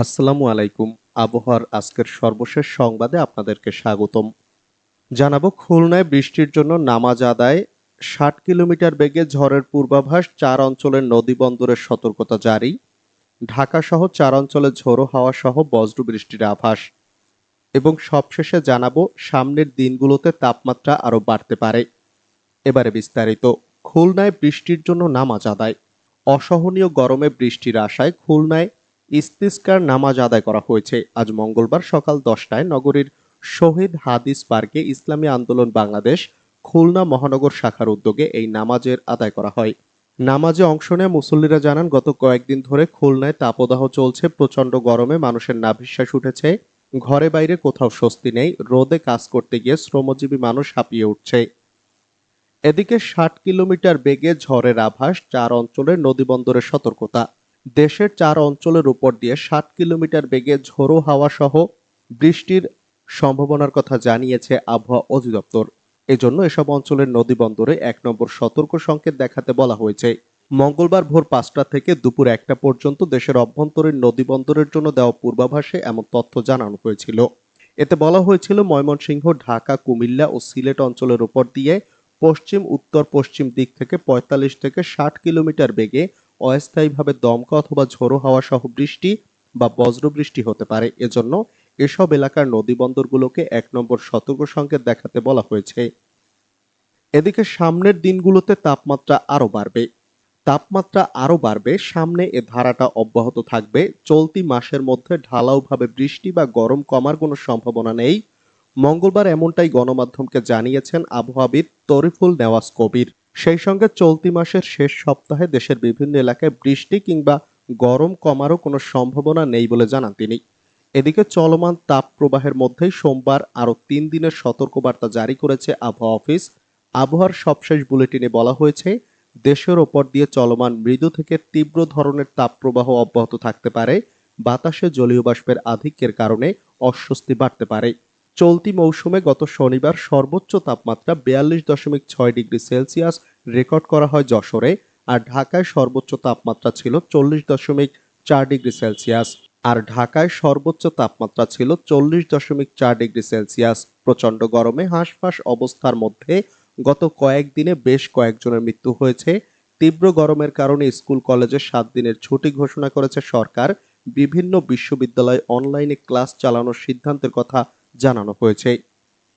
আসসালামু আলাইকুম। আবহাওয়ার আজকের সর্বশেষ সংবাদে আপনাদেরকে স্বাগতম। জানাবো খুলনায় বৃষ্টির জন্য নামাজ আদায়, ৬০ কিলোমিটার বেগে ঝড়ের পূর্বাভাস, ৪ অঞ্চলের নদীবন্দরের সতর্কতা জারি। ঢাকা সহ ৪ অঞ্চলে ঝোড়ো হাওয়া সহ বজ্রবৃষ্টির আভাস। এবং সবশেষে জানাবো সামনের দিনগুলোতে তাপমাত্রা আরো বাড়তে পারে। এবারে বিস্তারিত। খুলনায় বৃষ্টির জন্য নামাজ আদায়। অসহনীয় গরমে বৃষ্টির আশায় খুলনায় ইস্তিসকার নামাজ আদায় করা হয়েছে। আজ মঙ্গলবার সকাল ১০টায় নগরীর শহীদ হাদিস পার্কে ইসলামী আন্দোলন বাংলাদেশ খুলনা মহানগর শাখার উদ্যোগে এই নামাজের আদায় করা হয়। নামাজে অংশ নেয় মুসল্লিরা জানান, গত কয়েকদিন ধরে খুলনায় তাপদাহ চলছে। প্রচণ্ড গরমে মানুষের নাভিশ্বাস উঠেছে। ঘরে বাইরে কোথাও স্বস্তি নেই। রোদে কাজ করতে গিয়ে শ্রমজীবী মানুষ হাঁপিয়ে উঠছে। এদিকে ৬০ কিলোমিটার বেগে ঝড়ের আভাস, ৪ অঞ্চলের নদীবন্দরের সতর্কতা। দেশের ৪ অঞ্চলের উপর দিয়ে ৬০ কিলোমিটার বেগে ঝোড়ো হাওয়া সহ বৃষ্টির সম্ভাবনার কথা জানিয়েছে আবহাওয়া অধিদপ্তর। এজন্য এসব অঞ্চলের নদীবন্দরে ১ নম্বর সতর্ক সংকেত দেখাতে বলা হয়েছে। মঙ্গলবার ভোর ৫টা থেকে দুপুর ১টা পর্যন্ত দেশের অভ্যন্তরীণ নদীবন্দরের জন্য দেওয়া পূর্বাভাসে এমন তথ্য জানানো হয়েছিল। এতে বলা হয়েছিল, ময়মনসিংহ, ঢাকা, কুমিল্লা ও সিলেট অঞ্চলের উপর দিয়ে পশ্চিম উত্তর পশ্চিম দিক থেকে ৪৫ থেকে ৬০ কিলোমিটার বেগে অস্থায়ীভাবে দমকা অথবা ঝোড়ো হাওয়া সহ বৃষ্টি বা বজ্রবৃষ্টি হতে পারে। এজন্য এসব এলাকার নদীবন্দরগুলোকে ১ নম্বর সতর্ক সংকেত দেখাতে বলা হয়েছে। এদিকে সামনের দিনগুলোতে তাপমাত্রা আরো বাড়বে। সামনে এ ধারাটা অব্যাহত থাকবে। চলতি মাসের মধ্যে ঢালাওভাবে বৃষ্টি বা গরম কমার কোনো সম্ভাবনা নেই। মঙ্গলবার এমনটাই গণমাধ্যমকে জানিয়েছেন আবহাওয়াবিদ তরিফুল নেওয়াজ কবির। সেই সঙ্গে চলতি মাসের শেষ সপ্তাহে দেশের বিভিন্ন এলাকায় বৃষ্টি কিংবা গরম কমারও কোনো সম্ভাবনা নেই বলে জানান তিনি। এদিকে চলমান তাপপ্রবাহের মধ্যেই সোমবার আরও ৩ দিনের সতর্কবার্তা জারি করেছে আবহাওয়া অফিস। আবহাওয়ার সবশেষ বুলেটিনে বলা হয়েছে, দেশের ওপর দিয়ে চলমান মৃদু থেকে তীব্র ধরনের তাপপ্রবাহ অব্যাহত থাকতে পারে। বাতাসে জলীয় বাষ্পের আধিক্যের কারণে অস্বস্তি বাড়তে পারে। চলতি মৌসুমে গত শনিবার সর্বোচ্চ তাপমাত্রা ৪২.৬ ডিগ্রি সেলসিয়াস রেকর্ড করা হয় যশোরে। আর ঢাকায় সর্বোচ্চ তাপমাত্রা ছিল ৪০.৪ ডিগ্রি সেলসিয়াস। প্রচণ্ড গরমে হাঁসফাঁস অবস্থার মধ্যে গত কয়েকদিনে বেশ কয়েকজনের মৃত্যু হয়েছে। তীব্র গরমের কারণে স্কুল কলেজে ৭ দিনের ছুটি ঘোষণা করেছে সরকার। বিভিন্ন বিশ্ববিদ্যালয়ে অনলাইনে ক্লাস চালানোর সিদ্ধান্তের কথা জানানো হয়েছে।